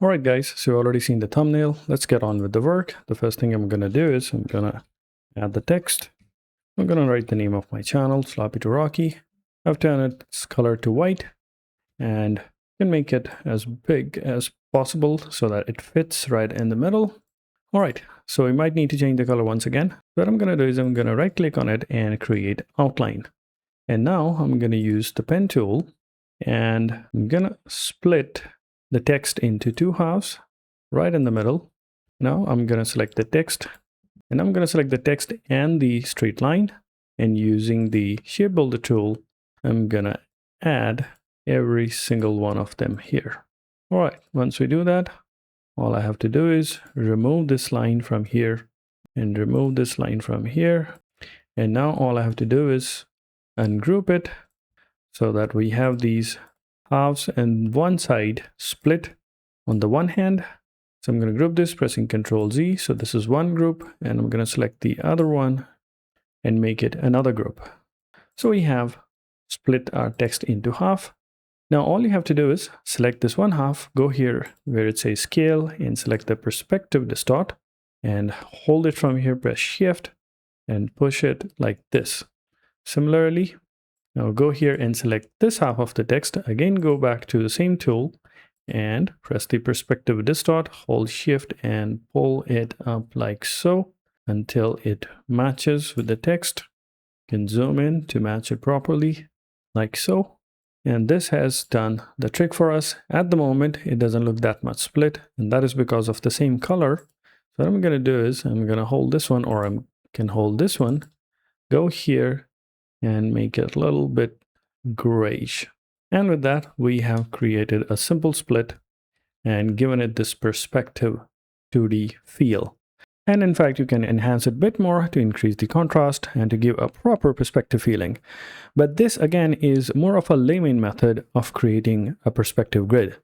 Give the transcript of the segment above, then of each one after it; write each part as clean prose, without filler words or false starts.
Alright guys, so you've already seen the thumbnail. Let's get on with the work. The first thing I'm going to do is I'm going to add the text. I'm going to write the name of my channel, Sloppy to Rocky. I've turned its color to white and can make it as big as possible so that it fits right in the middle. Alright, so we might need to change the color once again. What I'm going to do is I'm going to right click on it and create outline. And now I'm going to use the pen tool and I'm going to split the text into two halves right in the middle. Now I'm going to select the text and I'm going to select the text and the straight line, and using the shape builder tool I'm going to add every single one of them here. All right, once we do that, all I have to do is remove this line from here and remove this line from here, and now all I have to do is ungroup it so that we have these halves and one side split on the one hand. So I'm going to group this pressing Ctrl Z. So this is one group, and I'm going to select the other one and make it another group. So we have split our text into half. Now all you have to do is select this one half, go here where it says scale and select the perspective distort and hold it from here, press shift and push it like this. Similarly, now go here and select this half of the text. Again, go back to the same tool and press the perspective distort, hold shift and pull it up like so until it matches with the text. You can zoom in to match it properly like so. And this has done the trick for us. At the moment, it doesn't look that much split, and that is because of the same color. So what I'm going to do is I'm going to hold this one, or I can hold this one, go here and make it a little bit grayish. And with that, we have created a simple split and given it this perspective 2D feel. And in fact, you can enhance it a bit more to increase the contrast and to give a proper perspective feeling. But this again is more of a layman method of creating a perspective grid.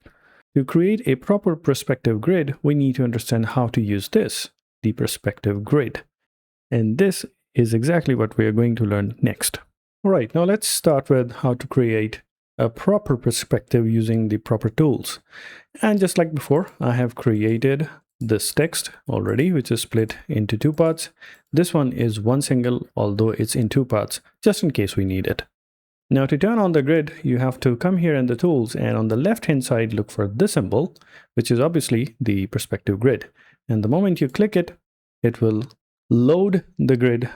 To create a proper perspective grid, we need to understand how to use this, the perspective grid. And this is exactly what we are going to learn next. All right, now let's start with how to create a proper perspective using the proper tools. And just like before, I have created this text already, which is split into two parts. This one is one single, although it's in two parts, just in case we need it. Now to turn on the grid, you have to come here in the tools and on the left hand side look for this symbol, which is obviously the perspective grid. And the moment you click it, it will load the grid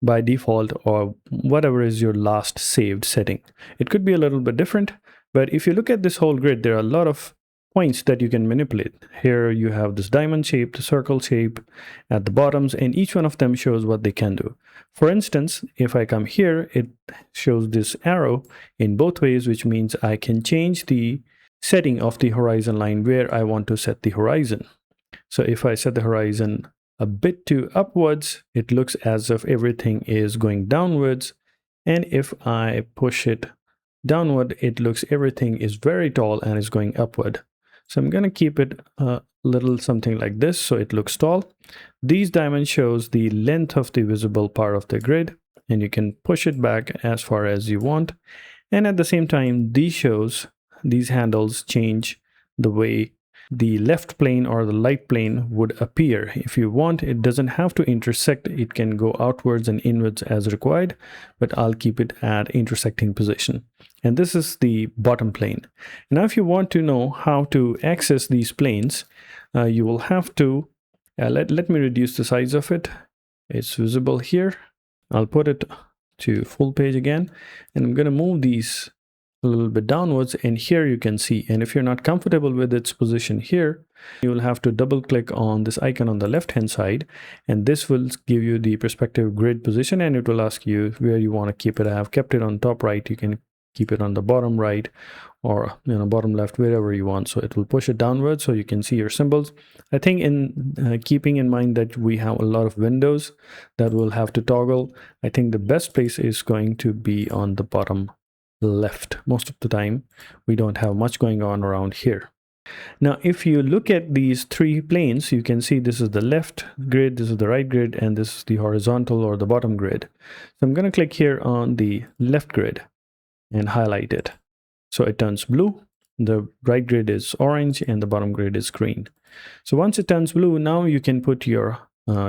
by default or whatever is your last saved setting. It could be a little bit different, but if you look at this whole grid, there are a lot of points that you can manipulate. Here you have this diamond shape, the circle shape at the bottoms, and each one of them shows what they can do. For instance, if I come here, it shows this arrow in both ways, which means I can change the setting of the horizon line where I want to set the horizon. So if I set the horizon a bit too upwards, it looks as if everything is going downwards. And if I push it downward, it looks everything is very tall and is going upward. So I'm going to keep it a little something like this so it looks tall. These diamonds shows the length of the visible part of the grid, and you can push it back as far as you want. And at the same time, these handles change the way the left plane or the light plane would appear. If you want, it doesn't have to intersect. It can go outwards and inwards as required, but I'll keep it at intersecting position. And this is the bottom plane. Now, if you want to know how to access these planes, you will have to, let me reduce the size of it. It's visible here. I'll put it to full page again, and I'm going to move these a little bit downwards, and here you can see. And if you're not comfortable with its position here, you will have to double click on this icon on the left hand side, and this will give you the perspective grid position, and it will ask you where you want to keep it. I have kept it on top right. You can keep it on the bottom right or bottom left, wherever you want. So it will push it downwards so you can see your symbols. I think in keeping in mind that we have a lot of windows that we'll have to toggle, I think the best place is going to be on the bottom left. Most of the time we don't have much going on around here. Now if you look at these three planes, you can see this is the left grid, this is the right grid, and this is the horizontal or the bottom grid. So I'm going to click here on the left grid and highlight it so it turns blue. the right grid is orange and the bottom grid is green. So once it turns blue, now you can put your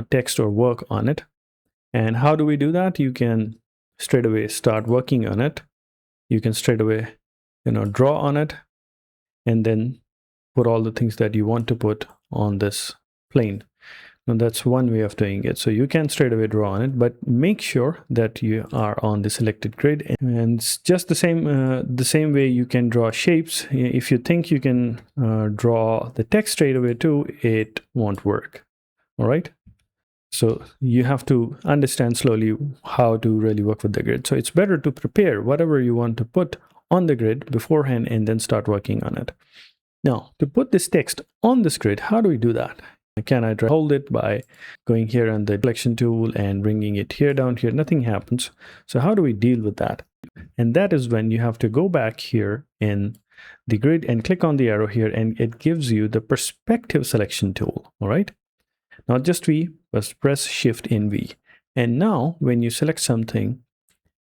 text or work on it. And how do we do that? You can straight away start working on it. You can straight away, draw on it, and then put all the things that you want to put on this plane. And that's one way of doing it. So you can straight away draw on it, but make sure that you are on the selected grid. And it's just the same way you can draw shapes. If you think you can draw the text straight away too, it won't work. All right. So you have to understand slowly how to really work with the grid. So it's better to prepare whatever you want to put on the grid beforehand and then start working on it. Now, to put this text on this grid, how do we do that? Can I hold it by going here on the selection tool and bringing it here down here? Nothing happens. So how do we deal with that? And that is when you have to go back here in the grid and click on the arrow here, and it gives you the perspective selection tool. All right. Not just V, but press Shift in V. And now when you select something,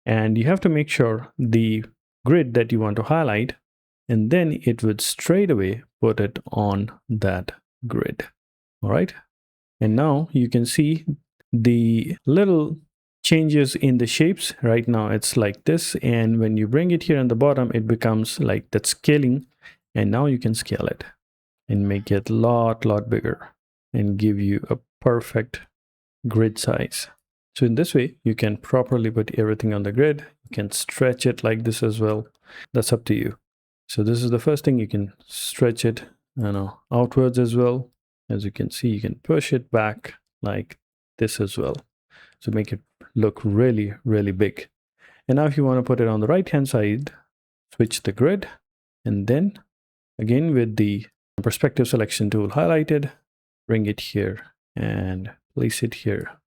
and you have to make sure the grid that you want to highlight, and then it would straight away put it on that grid. All right. And now you can see the little changes in the shapes. Right now it's like this. And when you bring it here on the bottom, it becomes like that scaling. And now you can scale it and make it a lot bigger and give you a perfect grid size. So in this way, you can properly put everything on the grid. You can stretch it like this as well. That's up to you. So this is the first thing. You can stretch it, outwards as well. As you can see, you can push it back like this as well. So make it look really big. And now if you want to put it on the right hand side, switch the grid, and then again with the perspective selection tool highlighted, bring it here and place it here.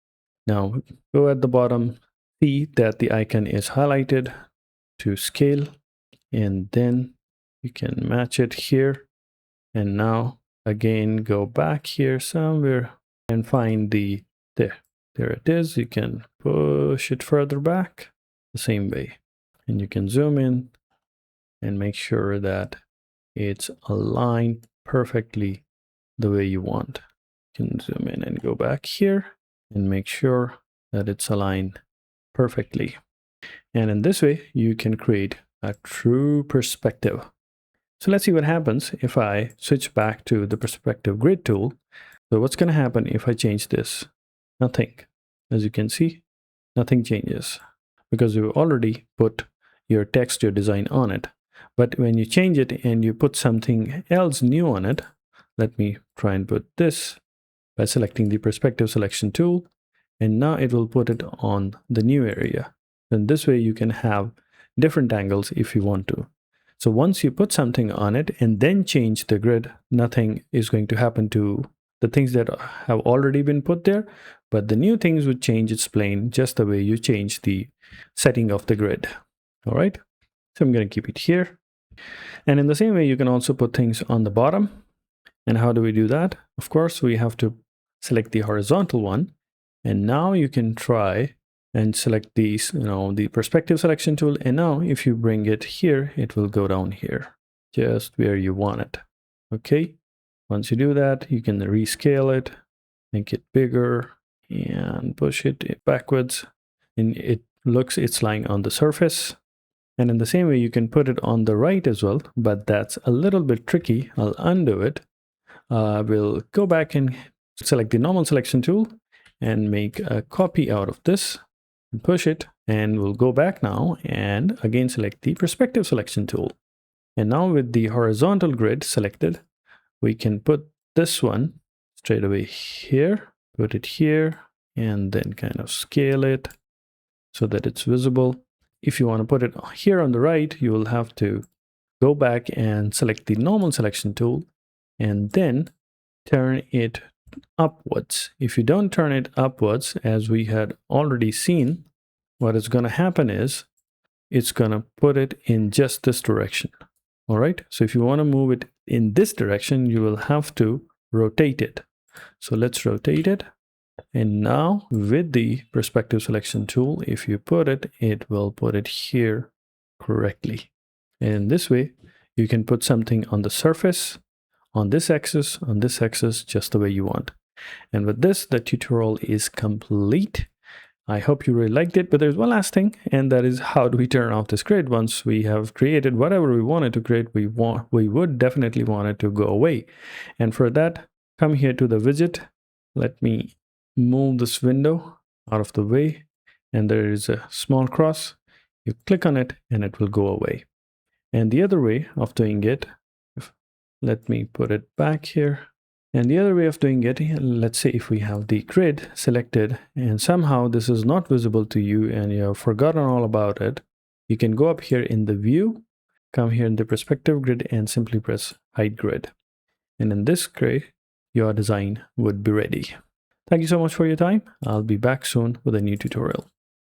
Now go at the bottom, see that the icon is highlighted to scale, and then you can match it here. And now again, go back here somewhere and find there it is. You can push it further back the same way, and you can zoom in and make sure that it's aligned perfectly the way you want. You can zoom in and go back here and make sure that it's aligned perfectly. And in this way, you can create a true perspective. So let's see what happens if I switch back to the perspective grid tool. So what's going to happen if I change this? Nothing. As you can see, nothing changes because you already put your text, your design on it. But when you change it and you put something else new on it, let me try and put this by selecting the perspective selection tool. And now it will put it on the new area. And this way you can have different angles if you want to. So once you put something on it and then change the grid, nothing is going to happen to the things that have already been put there, but the new things would change its plane just the way you change the setting of the grid. All right. So I'm going to keep it here. And in the same way, you can also put things on the bottom. And how do we do that? Of course, we have to select the horizontal one. And now you can try and select these, the perspective selection tool. And now if you bring it here, it will go down here, just where you want it. Okay. Once you do that, you can rescale it, make it bigger, and push it backwards. And it's lying on the surface. And in the same way, you can put it on the right as well, but that's a little bit tricky. I'll undo it. We'll go back and select the normal selection tool and make a copy out of this. Push it, and we'll go back now and again select the perspective selection tool. And now with the horizontal grid selected, we can put this one straight away here, put it here, and then kind of scale it so that it's visible. If you want to put it here on the right, you will have to go back and select the normal selection tool and then turn it upwards. If you don't turn it upwards, as we had already seen, what is going to happen is it's going to put it in just this direction. All right. So if you want to move it in this direction, you will have to rotate it. So let's rotate it. And now with the perspective selection tool, if you put it, it will put it here correctly. And this way You can put something on the surface, on this axis, just the way you want. And with this, the tutorial is complete. I hope you really liked it, but there's one last thing, and that is how do we turn off this grid. Once we have created whatever we wanted to create, we would definitely want it to go away. And for that, come here to the widget. Let me move this window out of the way, and there is a small cross. You click on it and it will go away. And the other way of doing it, let me put it back here. And the other way of doing it, let's say if we have the grid selected and somehow this is not visible to you and you have forgotten all about it, you can go up here in the view, come here in the perspective grid and simply press hide grid. And in this grid, your design would be ready. Thank you so much for your time. I'll be back soon with a new tutorial.